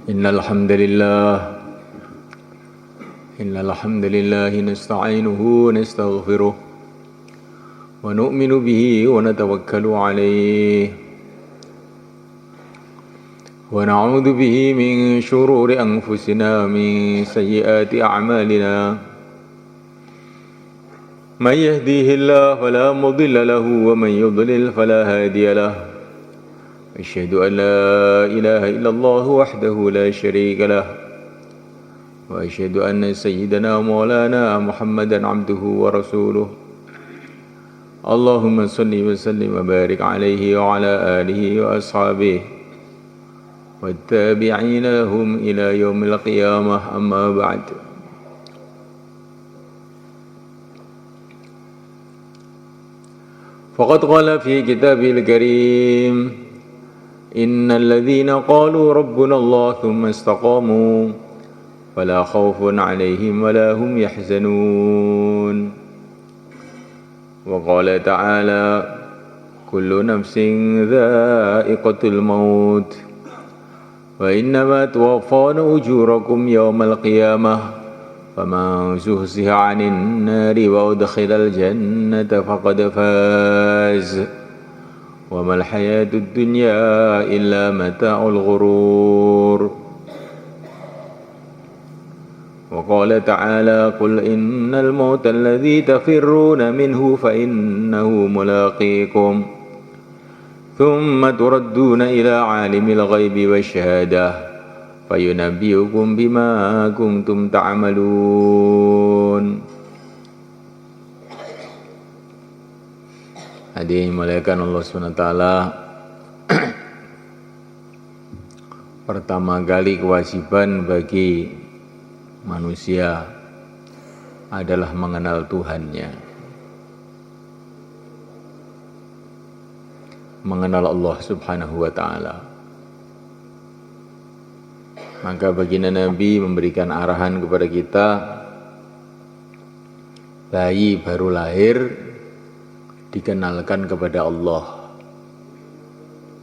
Innal hamdalillah nasta'inuhu wa nastaghfiruh wa nu'minu bihi wa natawakkalu alayhi wa na'udzu bihi min shururi anfusina min sayyiati a'malina man yahdihillahu fala mudilla lahu wa man yudlil fala hadiya lahu أشهد أن لا إله إلا الله وحده لا شريك له وأشهد أن سيدنا مولانا محمدا عبده ورسوله اللهم صل وسلم وبارك عليه وعلى آله وأصحابه والتابعين لهم إلى يوم القيامة أما بعد فقد قال في كتابه الكريم إن الذين قالوا ربنا الله ثم استقاموا فلا خوف عليهم ولا هم يحزنون وقال تعالى كل نفس ذائقة الموت وإنما توفون أجوركم يوم القيامة فمن زحزح عن النار وأدخل الجنة فقد فاز وما الحياة الدنيا إلا متاع الغرور وقال تعالى قل إن الموت الذي تفرون منه فإنه ملاقيكم ثم تردون إلى عالم الغيب والشهادة فينبئكم بما كنتم تعملون. Hadirin dimuliakan Allah SWT. Pertama kali kewajiban bagi manusia adalah mengenal Tuhannya, mengenal Allah Subhanahu wa ta'ala. Maka baginda Nabi memberikan arahan kepada kita, bayi baru lahir dikenalkan kepada Allah.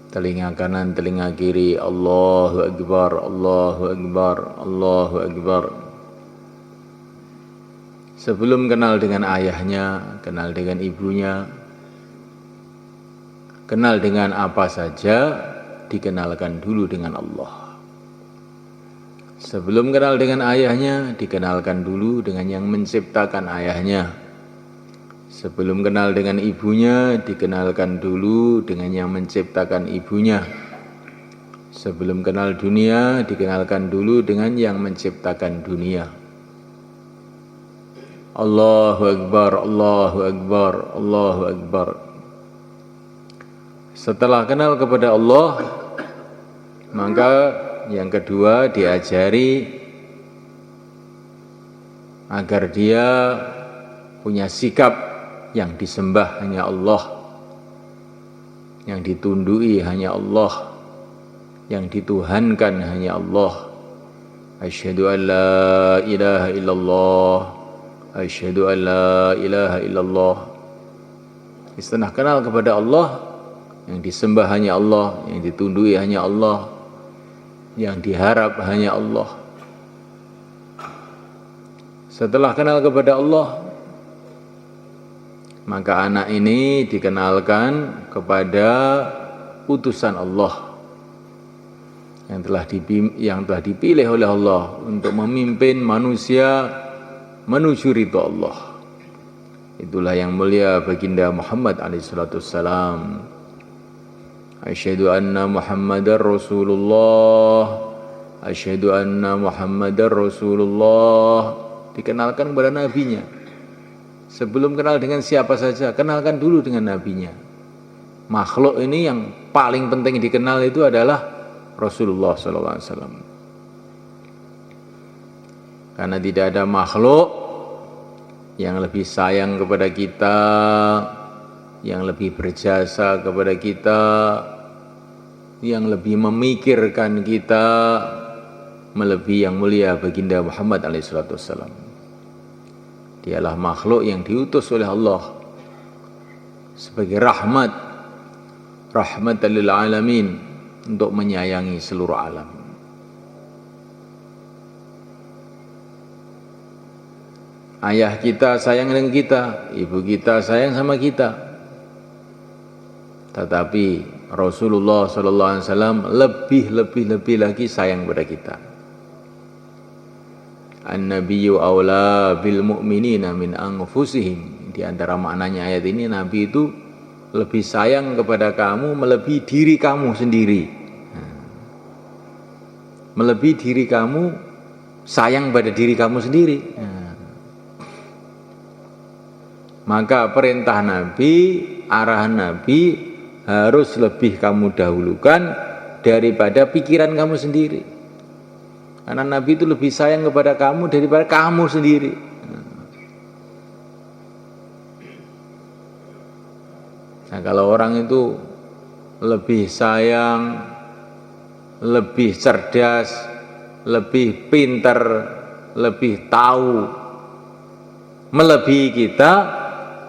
Telinga kanan, telinga kiri, Allahu Akbar, Allahu Akbar, Allahu Akbar. Sebelum kenal dengan ayahnya, kenal dengan ibunya, kenal dengan apa saja, dikenalkan dulu dengan Allah. Sebelum kenal dengan ayahnya, dikenalkan dulu dengan yang menciptakan ayahnya. Sebelum kenal dengan ibunya, dikenalkan dulu dengan yang menciptakan ibunya. Sebelum kenal dunia, dikenalkan dulu dengan yang menciptakan dunia. Allahu Akbar, Allahu Akbar, Allahu Akbar. Setelah kenal kepada Allah, maka yang kedua diajari agar dia punya sikap yang disembah hanya Allah, yang ditundui hanya Allah, yang dituhankan hanya Allah. Asyhadu an la ilaha illallah, asyhadu an la ilaha illallah. Setelah kenal kepada Allah, yang disembah hanya Allah, yang ditundui hanya Allah, yang diharap hanya Allah. Setelah kenal kepada Allah, maka anak ini dikenalkan kepada utusan Allah yang telah dipilih oleh Allah untuk memimpin manusia menuju ridha Allah. Itulah yang mulia baginda Muhammad alaihissalam. Asyhadu anna Muhammadar Rasulullah, asyhadu anna Muhammadar Rasulullah. Dikenalkan kepada nabinya. Sebelum kenal dengan siapa saja, kenalkan dulu dengan nabinya. Makhluk ini yang paling penting dikenal itu adalah Rasulullah SAW. Karena tidak ada makhluk yang lebih sayang kepada kita, yang lebih berjasa kepada kita, yang lebih memikirkan kita, melebihi yang mulia baginda Muhammad alaihissalam. Dialah makhluk yang diutus oleh Allah sebagai rahmatan lil alamin, untuk menyayangi seluruh alam. Ayah kita sayang dengan kita, ibu kita sayang sama kita. Tetapi Rasulullah SAW lebih lagi sayang pada kita. An-nabiyyu aula bil mu'minina min anfusihim. Di antara maknanya ayat ini, Nabi itu lebih sayang kepada kamu melebihi diri kamu sendiri. Melebihi diri kamu, sayang pada diri kamu sendiri. Maka perintah Nabi, arahan Nabi harus lebih kamu dahulukan daripada pikiran kamu sendiri. Karena Nabi itu lebih sayang kepada kamu daripada kamu sendiri. Nah, kalau orang itu lebih sayang, lebih cerdas, lebih pintar, lebih tahu, melebihi kita,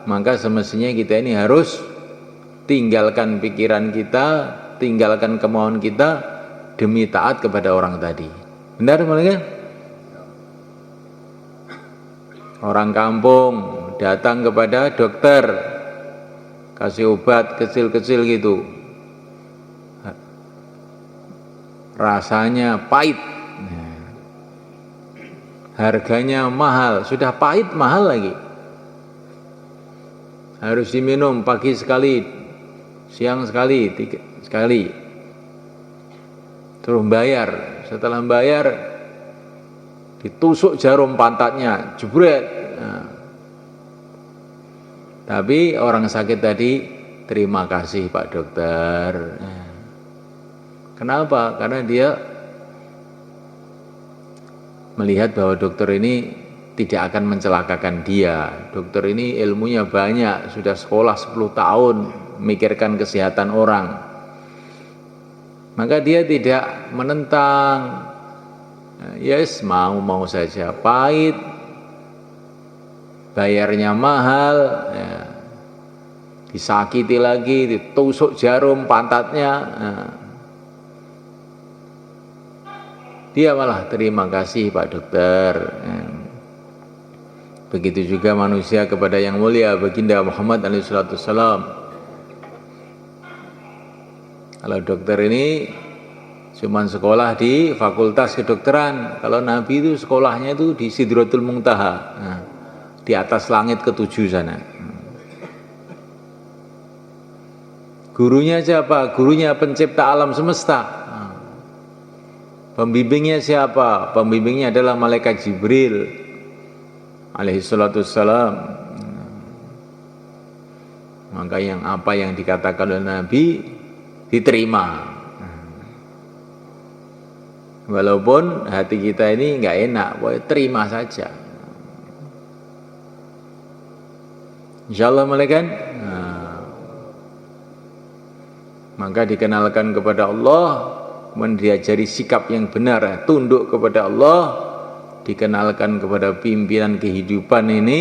maka semestinya kita ini harus tinggalkan pikiran kita, tinggalkan kemauan kita demi taat kepada orang tadi. Benar mereka? Orang kampung datang kepada dokter, kasih obat kecil-kecil gitu, rasanya pahit, harganya mahal, sudah pahit mahal lagi, harus diminum pagi sekali, siang sekali, sekali, terus bayar. Setelah bayar ditusuk jarum pantatnya, jebret. Nah, tapi orang sakit tadi, terima kasih Pak Dokter. Kenapa? Karena dia melihat bahwa dokter ini tidak akan mencelakakan dia. Dokter ini ilmunya banyak, sudah sekolah 10 tahun, memikirkan kesehatan orang. Maka dia tidak menentang. Yes, mau saja, pahit, bayarnya mahal, ya, disakiti lagi, ditusuk jarum pantatnya, nah, dia malah terima kasih Pak Dokter. Begitu juga manusia kepada yang mulia baginda Muhammad SAW. Kalau dokter ini cuman sekolah di fakultas kedokteran, kalau Nabi itu sekolahnya itu di Sidratul Muntaha, nah, di atas langit ke-7 sana. Gurunya siapa? Gurunya pencipta alam semesta. Pembimbingnya siapa? Pembimbingnya adalah malaikat Jibril alaihi salatu wassalam. Maka apa yang dikatakan oleh Nabi diterima. Walaupun hati kita ini enggak enak, boleh terima saja. Insyaallah malaikat. Maka dikenalkan kepada Allah, diajari sikap yang benar, tunduk kepada Allah, dikenalkan kepada pimpinan kehidupan ini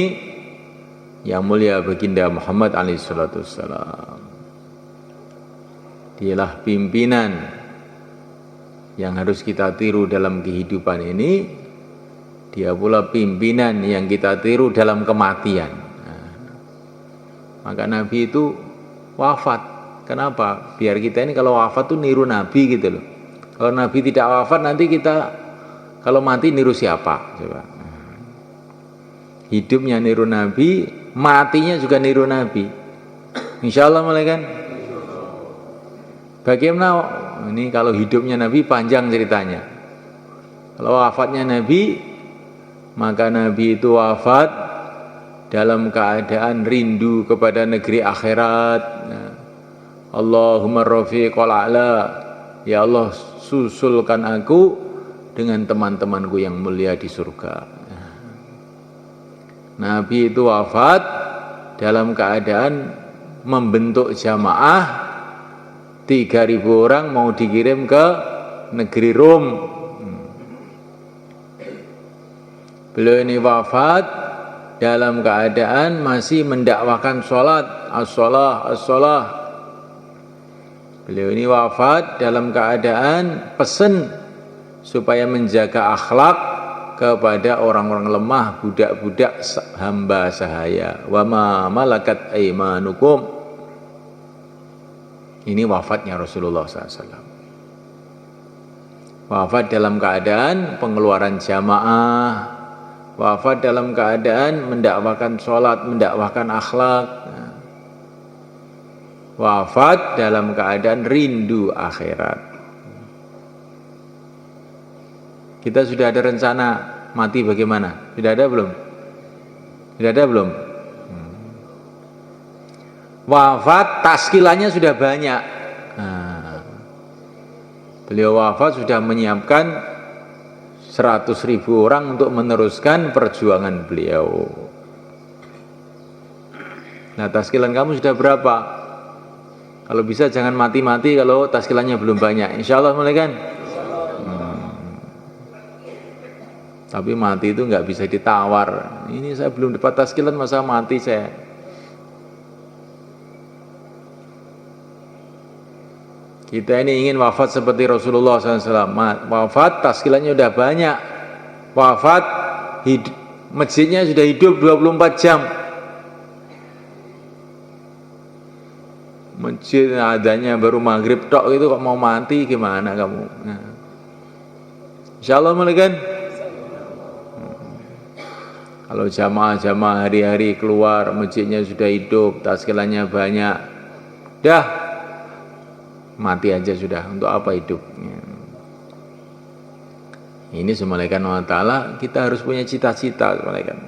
yang mulia baginda Muhammad SAW. Dialah pimpinan yang harus kita tiru dalam kehidupan ini. Dia pula pimpinan yang kita tiru dalam kematian. Maka Nabi itu wafat. Kenapa? Biar kita ini kalau wafat tuh niru Nabi gitu loh. Kalau Nabi tidak wafat, nanti kita kalau mati niru siapa? Coba. Hidupnya niru Nabi, matinya juga niru Nabi. Insyaallah malaikat. Bagaimana ini kalau hidupnya Nabi panjang ceritanya. Kalau wafatnya Nabi, maka Nabi itu wafat dalam keadaan rindu kepada negeri akhirat. Allahumma rafiqal a'la, ya Allah susulkan aku dengan teman-temanku yang mulia di surga. Nabi itu wafat dalam keadaan membentuk jamaah 3.000 orang mau dikirim ke negeri Rom. Beliau ini wafat dalam keadaan masih mendakwakan sholat, as-sholah, as-sholah. Beliau ini wafat dalam keadaan pesen supaya menjaga akhlak kepada orang-orang lemah, budak-budak hamba sahaya. Wa ma malakat aimanukum. Ini wafatnya Rasulullah SAW. Wafat dalam keadaan pengeluaran jamaah, wafat dalam keadaan mendakwakan sholat, mendakwakan akhlak, wafat dalam keadaan rindu akhirat. Kita sudah ada rencana mati bagaimana? Sudah ada belum? Sudah ada belum? Wafat taskilannya sudah banyak. Beliau wafat sudah menyiapkan 100.000 orang untuk meneruskan perjuangan beliau. Nah, taskilan kamu sudah berapa? Kalau bisa jangan mati-mati kalau taskilannya belum banyak. Insya Allah mulai kan? Tapi mati itu nggak bisa ditawar. Ini saya belum dapat taskilan masa mati saya. Kita ini ingin wafat seperti Rasulullah SAW. Wafat taskilannya udah banyak. Wafat masjidnya sudah hidup 24 jam. Masjid adanya baru maghrib tok itu kok mau mati gimana kamu? Nah. Insya Allah mulai kan? Kalau jamaah-jamaah hari-hari keluar masjidnya sudah hidup, taskilannya banyak. Dah mati aja sudah, untuk apa hidupnya? Ini semalakan Allah Ta'ala, kita harus punya cita-cita semalakan.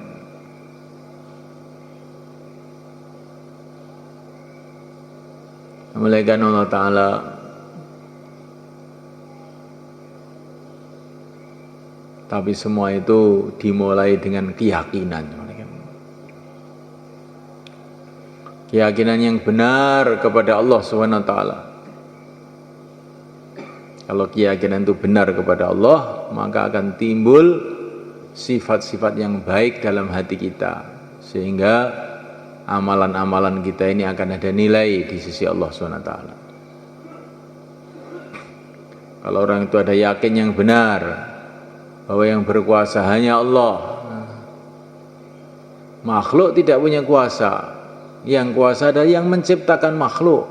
Semalakan Allah Ta'ala tapi semua itu dimulai dengan keyakinan. Keyakinan yang benar kepada Allah SWT. Kalau keyakinan itu benar kepada Allah, maka akan timbul sifat-sifat yang baik dalam hati kita, sehingga amalan-amalan kita ini akan ada nilai di sisi Allah SWT. Kalau orang itu ada yakin yang benar bahwa yang berkuasa hanya Allah, makhluk tidak punya kuasa, yang kuasa adalah yang menciptakan makhluk.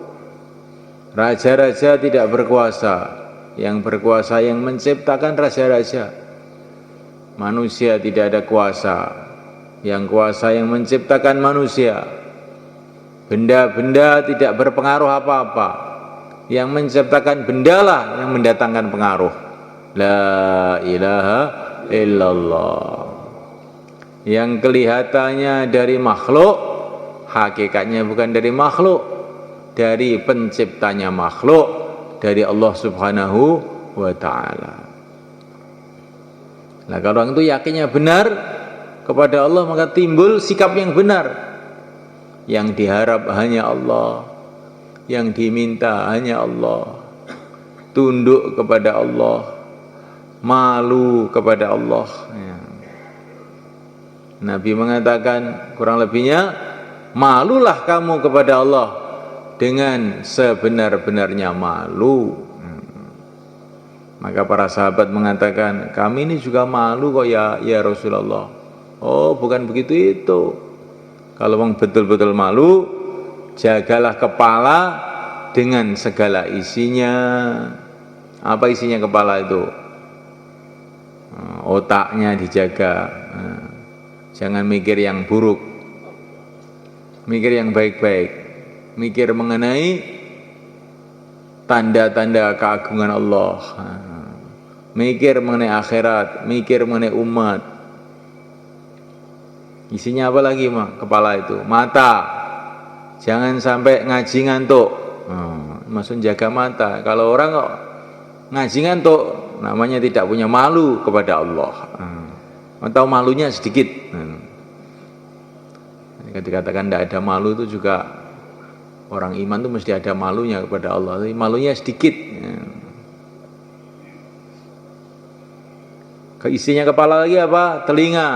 Raja-raja tidak berkuasa, yang berkuasa yang menciptakan raja-raja. Manusia tidak ada kuasa, yang kuasa yang menciptakan manusia. Benda-benda tidak berpengaruh apa-apa, yang menciptakan bendalah yang mendatangkan pengaruh. La ilaha illallah. Yang kelihatannya dari makhluk, hakikatnya bukan dari makhluk, dari penciptanya makhluk, dari Allah Subhanahu wa Ta'ala. Nah, kalau orang itu yakinnya benar kepada Allah, maka timbul sikap yang benar. Yang diharap hanya Allah, yang diminta hanya Allah, tunduk kepada Allah, malu kepada Allah. Nabi mengatakan kurang lebihnya, malulah kamu kepada Allah dengan sebenar-benarnya malu. Maka para sahabat mengatakan, kami ini juga malu kok ya Rasulullah. Oh, bukan begitu itu. Kalau orang betul-betul malu, jagalah kepala dengan segala isinya. Apa isinya kepala itu? Otaknya dijaga. Jangan mikir yang buruk, mikir yang baik-baik. Mikir mengenai tanda-tanda keagungan Allah, mikir mengenai akhirat, mikir mengenai umat. Isinya apa lagi kepala itu? Mata, jangan sampai ngaji ngantuk. Maksud jaga mata. Kalau orang kok ngaji ngantuk, namanya tidak punya malu kepada Allah, atau malunya sedikit. Dikatakan tidak ada malu itu juga orang iman itu mesti ada malunya kepada Allah, tapi malunya sedikit. Isinya kepala lagi apa? Telinga.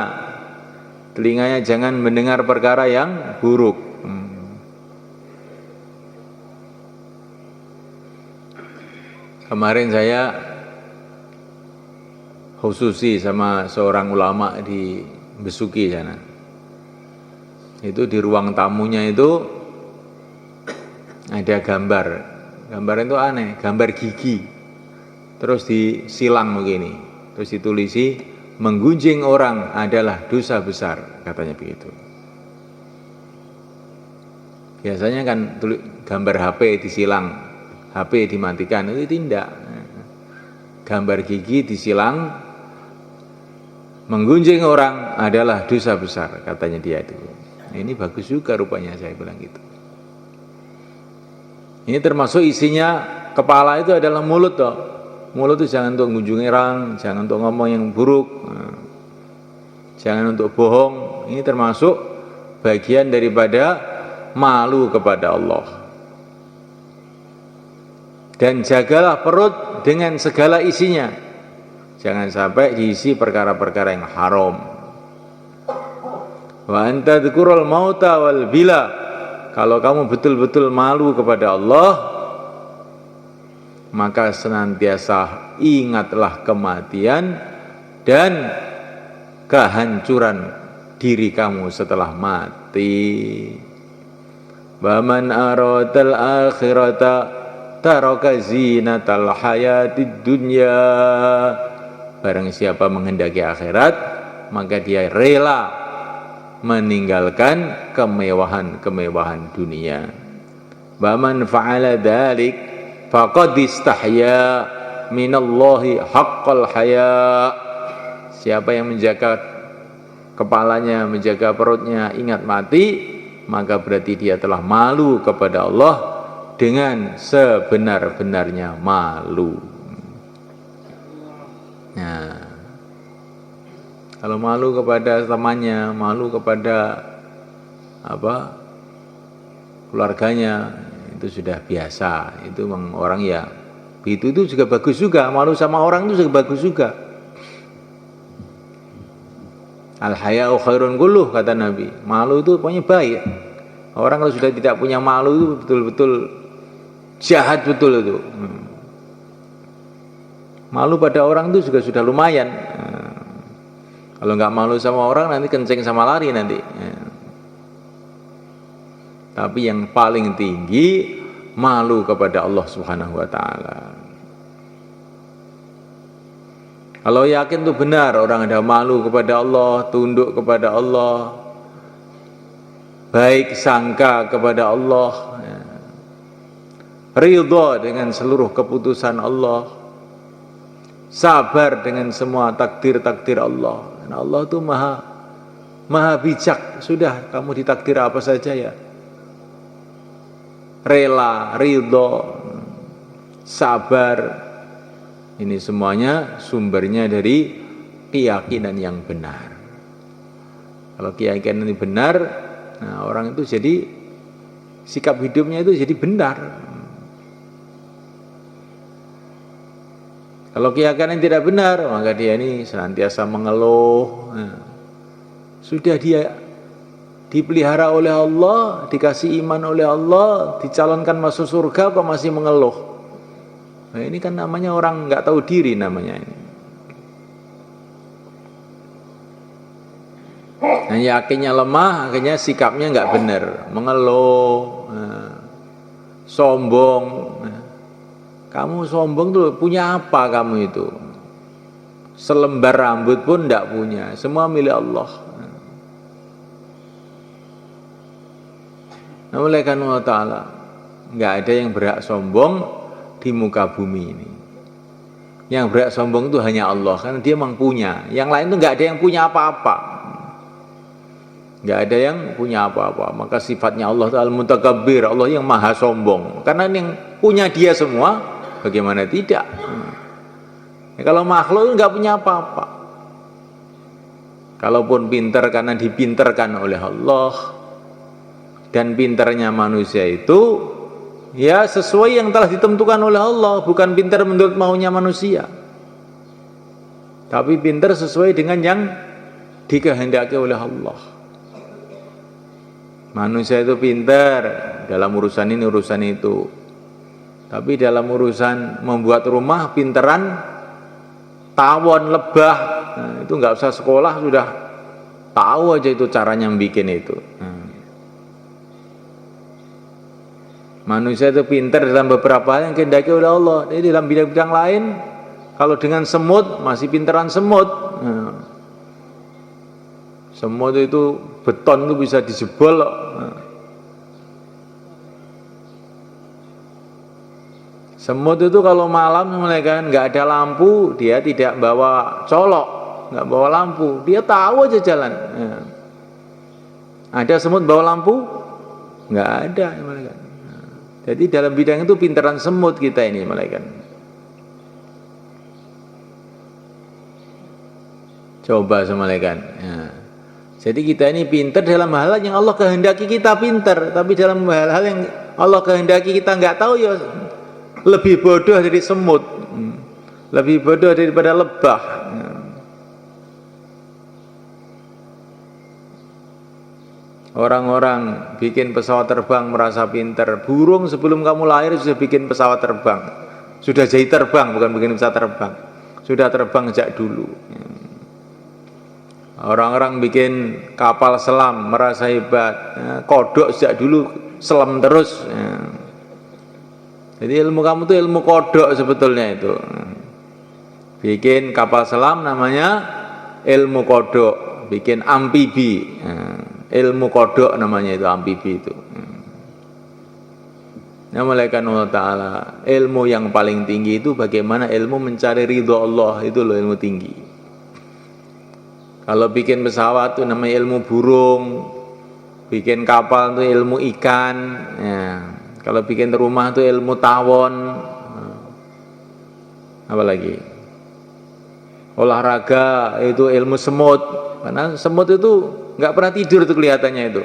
Telinganya jangan mendengar perkara yang buruk. Kemarin saya khususi sama seorang ulama di Besuki sana. Itu di ruang tamunya itu ada gambar. Gambar itu aneh, gambar gigi. Terus disilang begini. Terus ditulisi, menggunjing orang adalah dosa besar, katanya begitu. Biasanya kan gambar HP disilang, HP dimatikan, itu tidak. Gambar gigi disilang, menggunjing orang adalah dosa besar, katanya dia itu. Ini bagus juga rupanya, saya bilang gitu. Ini termasuk isinya kepala itu adalah mulut toh. Mulut itu jangan untuk mengunjungi orang, jangan untuk ngomong yang buruk, jangan untuk bohong. Ini termasuk bagian daripada malu kepada Allah. Dan jagalah perut dengan segala isinya. Jangan sampai diisi perkara-perkara yang haram. Wa anta dzkurul mauta wal bila. Kalau kamu betul-betul malu kepada Allah, maka senantiasa ingatlah kematian dan kehancuran diri kamu setelah mati. Wa man aradal akhirata taraka zinatal hayatid dunya. Barang siapa menghendaki akhirat, maka dia rela meninggalkan kemewahan-kemewahan dunia. Wa man fa'ala dzalik faqad istahya minallahi haqqal haya. Siapa yang menjaga kepalanya, menjaga perutnya, ingat mati, maka berarti dia telah malu kepada Allah dengan sebenar-benarnya malu. Nah, kalau malu kepada temannya, malu kepada keluarganya, itu sudah biasa. Itu memang orang ya itu juga bagus juga. Malu sama orang itu juga bagus juga. Al-haya'u khairun kulluh, kata Nabi. Malu itu pokoknya baik. Orang kalau sudah tidak punya malu itu betul-betul jahat betul itu. Malu pada orang itu juga sudah lumayan. Kalau nggak malu sama orang nanti kencing sama lari nanti. Tapi yang paling tinggi malu kepada Allah Subhanahu wa taala. Kalau yakin itu benar orang ada malu kepada Allah, tunduk kepada Allah, baik sangka kepada Allah, ridha dengan seluruh keputusan Allah, sabar dengan semua takdir-takdir Allah. Karena Allah itu maha bijak. Sudah kamu ditakdir apa saja ya, rela, ridha, sabar. Ini semuanya sumbernya dari keyakinan yang benar. Kalau keyakinan ini benar, nah orang itu jadi sikap hidupnya itu jadi benar. Kalau keyakinan tidak benar, maka dia ini senantiasa mengeluh. Nah, sudah dia dipelihara oleh Allah, dikasih iman oleh Allah, dicalonkan masuk surga, kok masih mengeluh? Nah, ini kan namanya orang nggak tahu diri namanya ini. Nah, yakinnya lemah, akhirnya sikapnya nggak benar, mengeluh, sombong. Kamu sombong tuh punya apa kamu itu? Selembar rambut pun tidak punya, semua milik Allah. Nah, oleh karena Allah Ta'ala nggak ada yang berhak sombong di muka bumi ini. Yang berhak sombong itu hanya Allah, karena dia memang punya. Yang lain itu nggak ada yang punya apa-apa. Nggak ada yang punya apa-apa. Maka sifatnya Allah Ta'ala Al-Mutakabbir, Allah yang maha sombong. Karena yang punya dia semua, bagaimana tidak? Ya, kalau makhluk itu nggak punya apa-apa. Kalaupun pintar karena dipintarkan oleh Allah, dan pintarnya manusia itu ya sesuai yang telah ditentukan oleh Allah, bukan pintar menurut maunya manusia, tapi pintar sesuai dengan yang dikehendaki oleh Allah. Manusia itu pintar dalam urusan ini urusan itu, tapi dalam urusan membuat rumah pinteran tawon, lebah, nah, itu nggak usah sekolah sudah tahu aja itu caranya bikin itu. Manusia itu pintar dalam beberapa hal yang kehendaki oleh Allah. Jadi dalam bidang-bidang lain, kalau dengan semut masih pintaran semut. Semut itu beton itu bisa dijebol. Semut itu kalau malam mereka nggak ada lampu, dia tidak bawa colok, nggak bawa lampu, dia tahu aja jalan. Ada semut bawa lampu? Nggak ada mereka. Jadi dalam bidang itu pintaran semut kita ini malaikat. Coba sama malaikat. Ya. Jadi kita ini pintar dalam hal yang Allah kehendaki kita pintar, tapi dalam hal-hal yang Allah kehendaki kita nggak tahu ya lebih bodoh dari semut, lebih bodoh daripada lebah. Orang-orang bikin pesawat terbang merasa pintar. Burung sebelum kamu lahir sudah bikin pesawat terbang. Sudah jadi terbang, bukan bikin pesawat terbang. Sudah terbang sejak dulu. Orang-orang bikin kapal selam merasa hebat. Kodok sejak dulu selam terus. Jadi ilmu kamu itu ilmu kodok sebetulnya itu. Bikin kapal selam namanya ilmu kodok. Bikin amfibi. Ilmu kodok namanya itu, amfibi itu. Nah, malaikat Allah Ta'ala, ilmu yang paling tinggi itu bagaimana ilmu mencari ridho Allah, itu loh ilmu tinggi. Kalau bikin pesawat itu namanya ilmu burung, bikin kapal itu ilmu ikan, ya. Kalau bikin rumah itu ilmu tawon, apa lagi? Olahraga itu ilmu semut, karena semut itu nggak pernah tidur itu kelihatannya itu,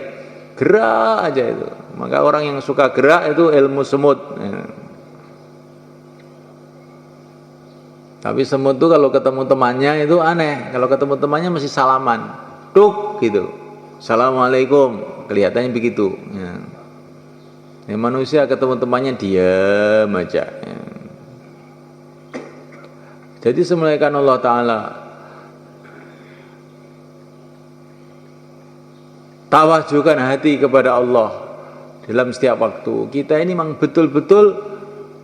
gerak aja itu. Maka orang yang suka gerak itu ilmu semut. Tapi semut itu kalau ketemu temannya itu aneh. Kalau ketemu temannya masih salaman, tuk gitu, assalamualaikum, kelihatannya begitu. Ya, manusia ketemu temannya diam aja. Jadi semuanya Allah Ta'ala tawajjuhkan hati kepada Allah dalam setiap waktu. Kita ini memang betul-betul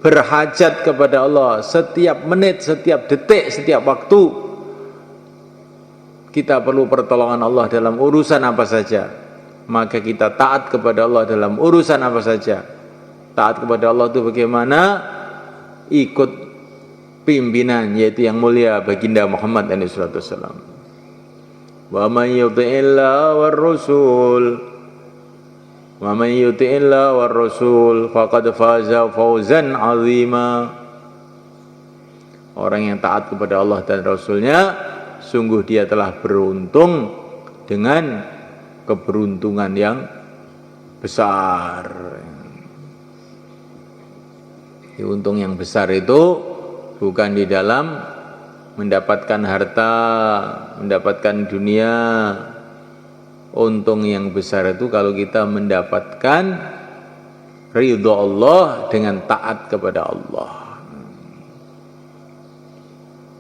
berhajat kepada Allah setiap menit, setiap detik, setiap waktu. Kita perlu pertolongan Allah dalam urusan apa saja. Maka kita taat kepada Allah dalam urusan apa saja. Taat kepada Allah itu bagaimana? Ikut pimpinan, yaitu yang mulia baginda Muhammad SAW. Wa man yuti'illah war rasul, wa man yuti'illah war rasul faqad faza fawzan 'azima. Orang yang taat kepada Allah dan Rasulnya, sungguh dia telah beruntung dengan keberuntungan yang besar. Untung yang besar itu bukan di dalam mendapatkan harta, mendapatkan dunia. Untung yang besar itu kalau kita mendapatkan ridho Allah dengan taat kepada Allah.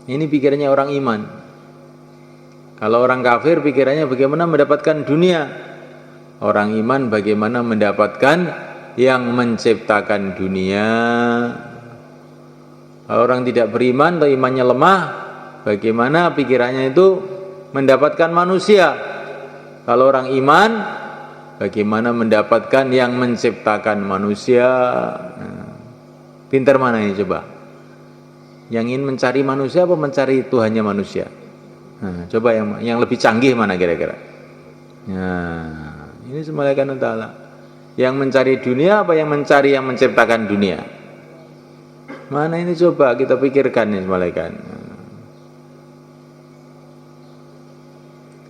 Ini pikirannya orang iman. Kalau orang kafir pikirannya bagaimana mendapatkan dunia. Orang iman bagaimana mendapatkan yang menciptakan dunia. Kalau orang tidak beriman atau imannya lemah, bagaimana pikirannya itu mendapatkan manusia. Kalau orang iman, bagaimana mendapatkan yang menciptakan manusia. Pintar mana ini coba? Yang ingin mencari manusia apa mencari Tuhannya manusia? Coba yang lebih canggih mana kira-kira? Ini semuanya kan Allah. Yang mencari dunia apa yang mencari yang menciptakan dunia? Mana ini coba kita pikirkan nih malaikat.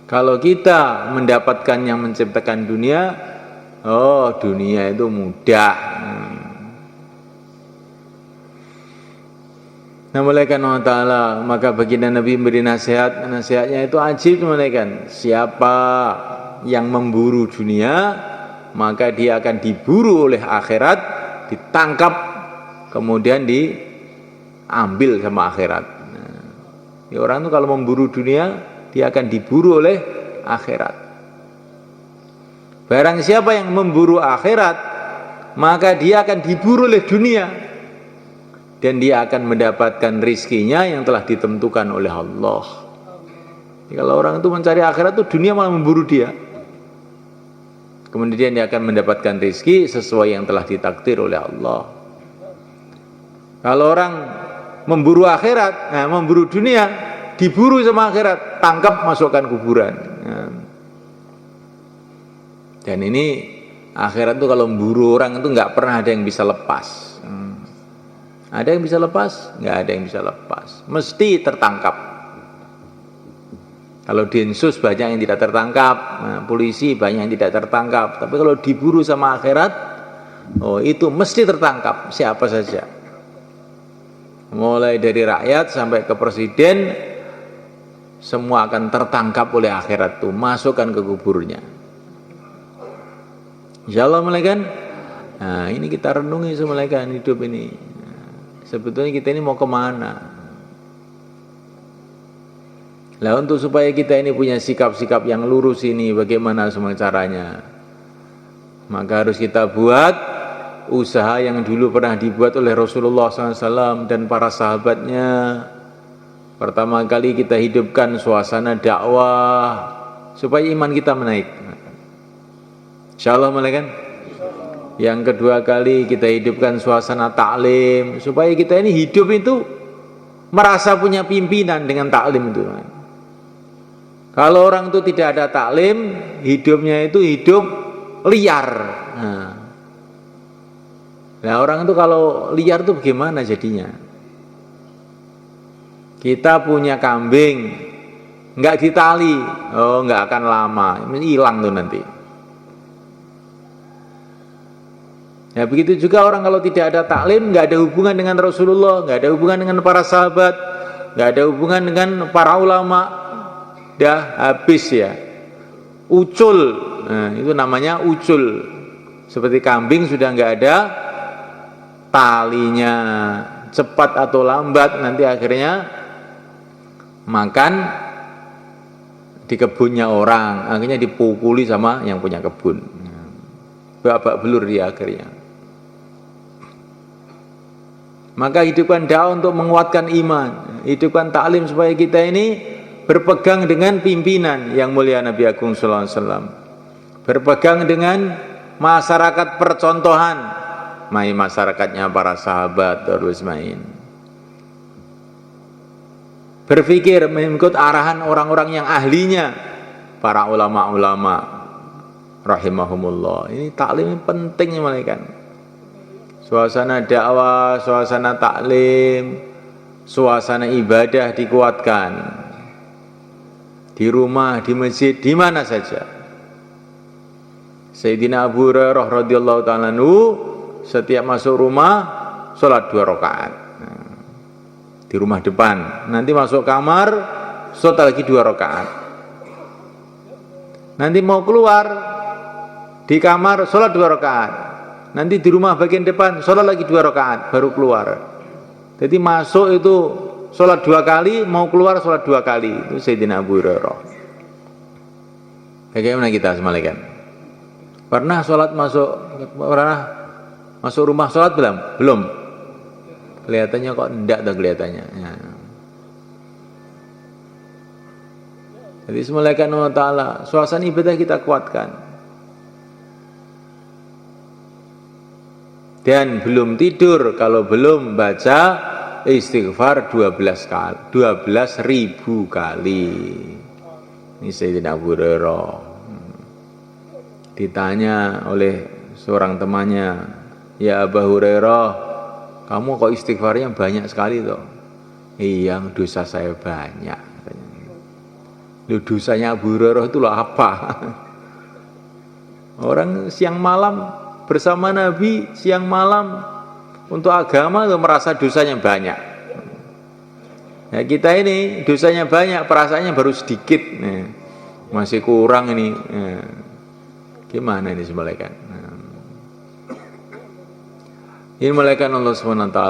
Kalau kita mendapatkan yang menciptakan dunia, oh dunia itu mudah. Nah malaikat Allah Ta'ala, maka baginda Nabi memberi nasihat, nasihatnya itu ajib malaikat. Siapa yang memburu dunia, maka dia akan diburu oleh akhirat, ditangkap, kemudian diambil sama akhirat. Ya, orang itu kalau memburu dunia, dia akan diburu oleh akhirat. Barang siapa yang memburu akhirat, maka dia akan diburu oleh dunia, dan dia akan mendapatkan rizkinya yang telah ditentukan oleh Allah. Jadi, kalau orang itu mencari akhirat itu dunia malah memburu dia. Kemudian dia akan mendapatkan rizki sesuai yang telah ditakdir oleh Allah. Kalau orang memburu akhirat, nah, memburu dunia, diburu sama akhirat, tangkap, masukkan kuburan. Nah. Dan ini akhirat itu kalau memburu orang itu nggak pernah ada yang bisa lepas. Ada yang bisa lepas? Nggak ada yang bisa lepas. Mesti tertangkap. Kalau Densus banyak yang tidak tertangkap, nah, polisi banyak yang tidak tertangkap. Tapi kalau diburu sama akhirat, oh itu mesti tertangkap siapa saja. Mulai dari rakyat sampai ke presiden, semua akan tertangkap oleh akhirat itu, masukkan ke kuburnya. Insyaallah malaikat. Nah, ini kita renungi semua malaikat hidup ini. Sebetulnya kita ini mau kemana? Lah, untuk supaya kita ini punya sikap-sikap yang lurus ini, bagaimana semua caranya? Maka harus kita buat usaha yang dulu pernah dibuat oleh Rasulullah SAW dan para sahabatnya. Pertama kali kita hidupkan suasana dakwah supaya iman kita menaik. Insyaallah malaikat. Yang kedua kali kita hidupkan suasana taklim supaya kita ini hidup itu merasa punya pimpinan dengan taklim itu. Kalau orang itu tidak ada taklim, hidupnya itu hidup liar. Nah, orang itu kalau liar itu bagaimana jadinya? Kita punya kambing, nggak ditali, oh nggak akan lama, hilang tuh nanti. Ya begitu juga orang kalau tidak ada taklim, nggak ada hubungan dengan Rasulullah, nggak ada hubungan dengan para sahabat, nggak ada hubungan dengan para ulama, dah habis ya, ucul. Nah, itu namanya ucul. Seperti kambing sudah nggak ada talinya, cepat atau lambat nanti akhirnya makan di kebunnya orang, akhirnya dipukuli sama yang punya kebun, babak belur dia akhirnya. Maka hidupkan dakwah untuk menguatkan iman, hidupkan taklim supaya kita ini berpegang dengan pimpinan yang mulia Nabi Agung sallallahu alaihi wasallam, berpegang dengan masyarakat percontohan, masyarakatnya para sahabat terus main. Berpikir mengikut arahan orang-orang yang ahlinya, para ulama-ulama rahimahumullah. Ini taklim penting malaikat. Suasana dakwah, suasana taklim, suasana ibadah dikuatkan. Di rumah, di masjid, di mana saja. Sayyidina Abu Hurairah radhiyallahu ta'ala anhu setiap masuk rumah sholat 2 rakaat. Di rumah depan, nanti masuk kamar sholat lagi 2 rakaat. Nanti mau keluar di kamar sholat 2 rakaat. Nanti di rumah bagian depan sholat lagi 2 rakaat baru keluar. Jadi masuk itu sholat 2 kali, mau keluar sholat 2 kali. Itu Sayyidina Abu Hurairah. Bagaimana kita malaikat? Pernah sholat masuk rumah sholat belum? Belum. Kelihatannya kok enggak tuh kelihatannya. Ya. Jadi malaikat Allah Ta'ala, suasana ibadah kita kuatkan. Dan belum tidur kalau belum baca istighfar 12 kali, 12.000 kali. Ini Sayyidina Abu Hurairah ditanya oleh seorang temannya, ya Abu Hurairah, kamu kok istighfarnya banyak sekali toh? Iya, dosa saya banyak. Loh, dosanya Abu Hurairah itu loh apa? Orang siang malam bersama Nabi, siang malam untuk agama itu merasa dosanya banyak. Ya, kita ini dosanya banyak, perasaannya baru sedikit. Nah, masih kurang ini. Nah, gimana ini malaikat? Nah, ini malaikat Allah SWT.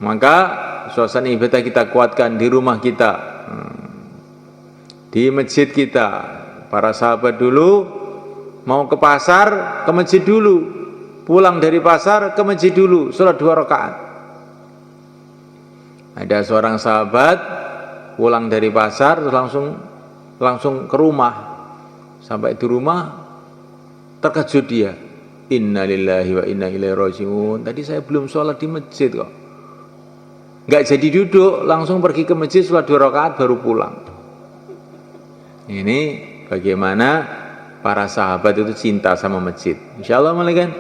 Maka suasana ibadah kita kuatkan di rumah kita, di masjid kita. Para sahabat dulu mau ke pasar, ke masjid dulu, pulang dari pasar ke masjid dulu, sholat 2 rakaat. Ada seorang sahabat pulang dari pasar terus langsung ke rumah. Sampai di rumah terkejut dia, inna lillahi wa inna ilaihi raji'un, tadi saya belum sholat di masjid kok. Nggak jadi duduk, langsung pergi ke masjid, sholat 2 rakaat baru pulang. Ini bagaimana para sahabat itu cinta sama masjid. Insyaallah malaikat.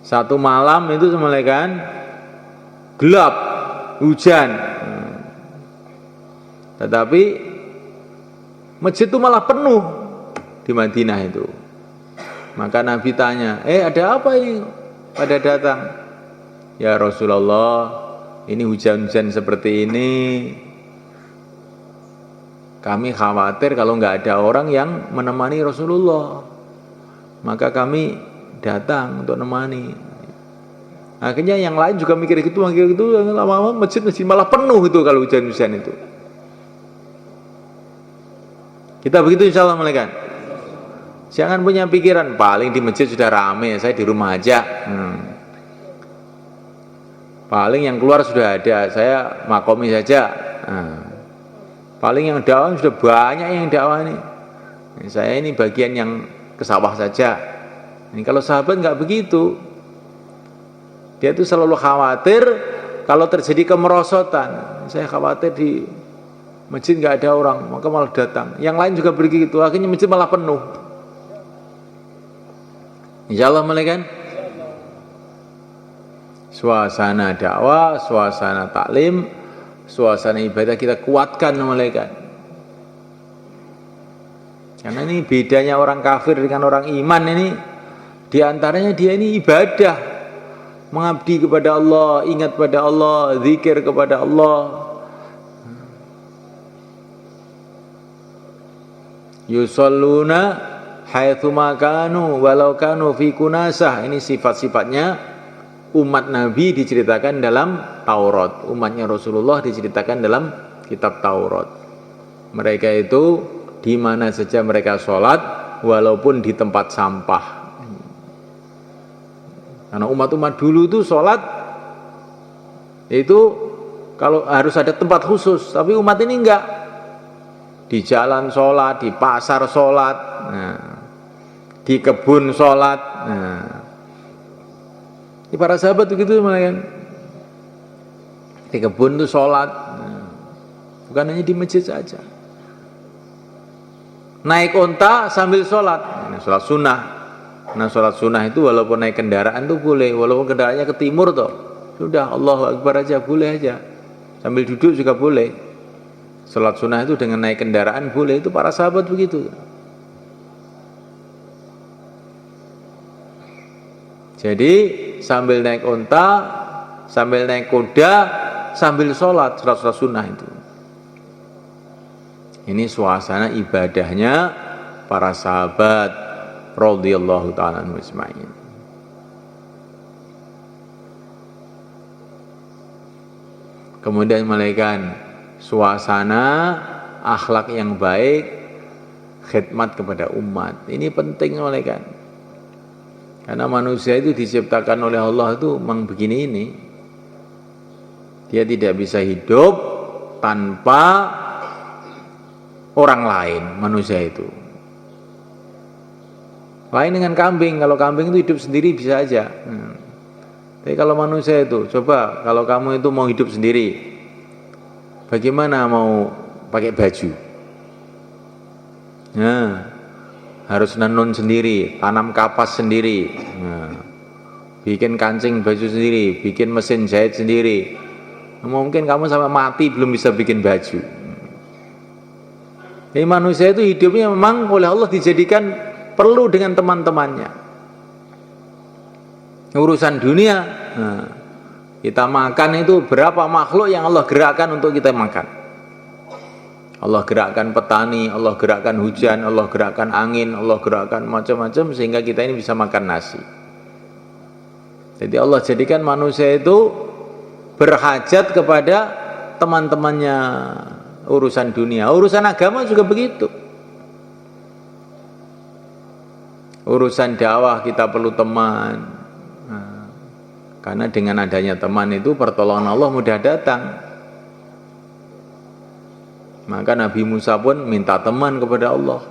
Satu malam itu malaikat gelap, hujan. Tetapi masjid itu malah penuh di Madinah itu. Maka Nabi tanya, ada apa ini pada datang? Ya Rasulullah, ini hujan-hujan seperti ini, kami khawatir kalau nggak ada orang yang menemani Rasulullah, maka kami datang untuk menemani. Akhirnya yang lain juga mikir gitu, lama-lama masjid malah penuh itu kalau hujan-hujan itu. Kita begitu insyaallah malaikat. Jangan punya pikiran paling di masjid sudah rame, saya di rumah aja. Paling yang keluar sudah ada, saya makomi saja. Paling yang dakwah sudah banyak yang dakwah ini. Saya ini bagian yang ke sawah saja. Ini kalau sahabat nggak begitu. Dia itu selalu khawatir kalau terjadi kemerosotan. Saya khawatir di masjid nggak ada orang, maka malah datang. Yang lain juga begitu, akhirnya masjid malah penuh. Insyaallah malaikat. Suasana dakwah, suasana taklim, suasana ibadah kita kuatkan malaikat. Karena ini bedanya orang kafir dengan orang iman ini, diantaranya dia ini ibadah, mengabdi kepada Allah, ingat pada Allah, zikir kepada Allah. Yusalluna haitsu ma kanu walau kanu fi kunasah. Ini sifat-sifatnya umat Nabi diceritakan dalam Taurat, umatnya Rasulullah diceritakan dalam kitab Taurat. Mereka itu di mana saja mereka sholat, walaupun di tempat sampah. Karena umat-umat dulu itu sholat itu kalau harus ada tempat khusus, tapi umat ini enggak. Di jalan sholat, di pasar sholat, di kebun sholat. Di para sahabat begitu kan. Di kebun itu sholat, bukan hanya di masjid saja. Naik onta sambil sholat, sholat sunnah. Nah sholat sunnah itu walaupun naik kendaraan itu boleh, walaupun kendaraannya ke timur toh, sudah Allahu Akbar aja boleh aja. Sambil duduk juga boleh. Sholat sunnah itu dengan naik kendaraan boleh, itu para sahabat begitu. Jadi sambil naik onta, sambil naik kuda, sambil sholat sunnah itu. Ini suasana ibadahnya para sahabat radhiyallahu ta'ala anhum ajma'in. Kemudian malaikat suasana akhlak yang baik, khidmat kepada umat. Ini penting malaikat. Karena manusia itu diciptakan oleh Allah itu memang begini ini. Dia tidak bisa hidup tanpa orang lain, manusia itu. Lain dengan kambing, kalau kambing itu hidup sendiri bisa aja. Tapi kalau manusia itu, coba kalau kamu itu mau hidup sendiri, bagaimana mau pakai baju? Nah, harus nenun sendiri, tanam kapas sendiri, bikin kancing baju sendiri, bikin mesin jahit sendiri. Mungkin kamu sampai mati belum bisa bikin baju. Jadi manusia itu hidupnya memang oleh Allah dijadikan perlu dengan teman-temannya. Urusan dunia, kita makan itu berapa makhluk yang Allah gerakkan untuk kita makan. Allah gerakkan petani, Allah gerakkan hujan, Allah gerakkan angin, Allah gerakkan macam-macam sehingga kita ini bisa makan nasi. Jadi Allah jadikan manusia itu berhajat kepada teman-temannya urusan dunia. Urusan agama juga begitu. Urusan dakwah kita perlu teman. Nah, karena dengan adanya teman itu pertolongan Allah mudah datang. Maka Nabi Musa pun minta teman kepada Allah.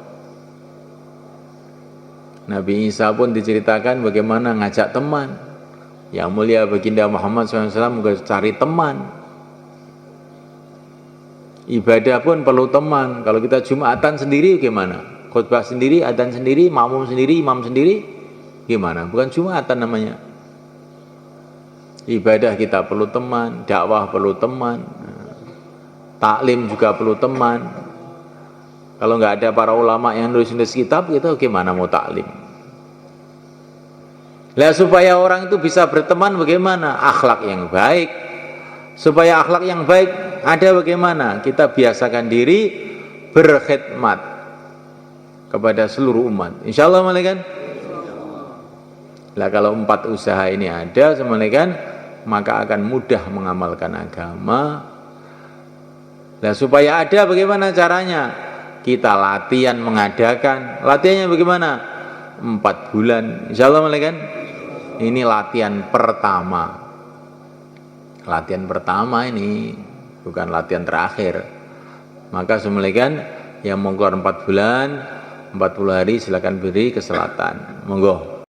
Nabi Isa pun diceritakan bagaimana ngajak teman. Yang mulia baginda Muhammad SAW juga cari teman. Ibadah pun perlu teman. Kalau kita Jumatan sendiri gimana? Khutbah sendiri, adzan sendiri, makmum sendiri, imam sendiri, gimana? Bukan Jumatan namanya. Ibadah kita perlu teman, dakwah perlu teman, taklim juga perlu teman. Kalau nggak ada para ulama yang nulis-nulis kitab, kita gimana mau taklim? Lah supaya orang itu bisa berteman bagaimana? Akhlak yang baik. Supaya akhlak yang baik ada bagaimana? Kita biasakan diri berkhidmat kepada seluruh umat. Insyaallah malaikat. Lah kalau 4 usaha ini ada semalekan, maka akan mudah mengamalkan agama. Lah supaya ada bagaimana caranya? Kita latihan mengadakan. Latihannya bagaimana? 4 bulan. Insyaallah malaikat. Ini latihan pertama. Latihan pertama ini bukan latihan terakhir. Maka semalekan yang mau keluar 4 bulan, 40 hari silakan beri ke selatan. Monggo.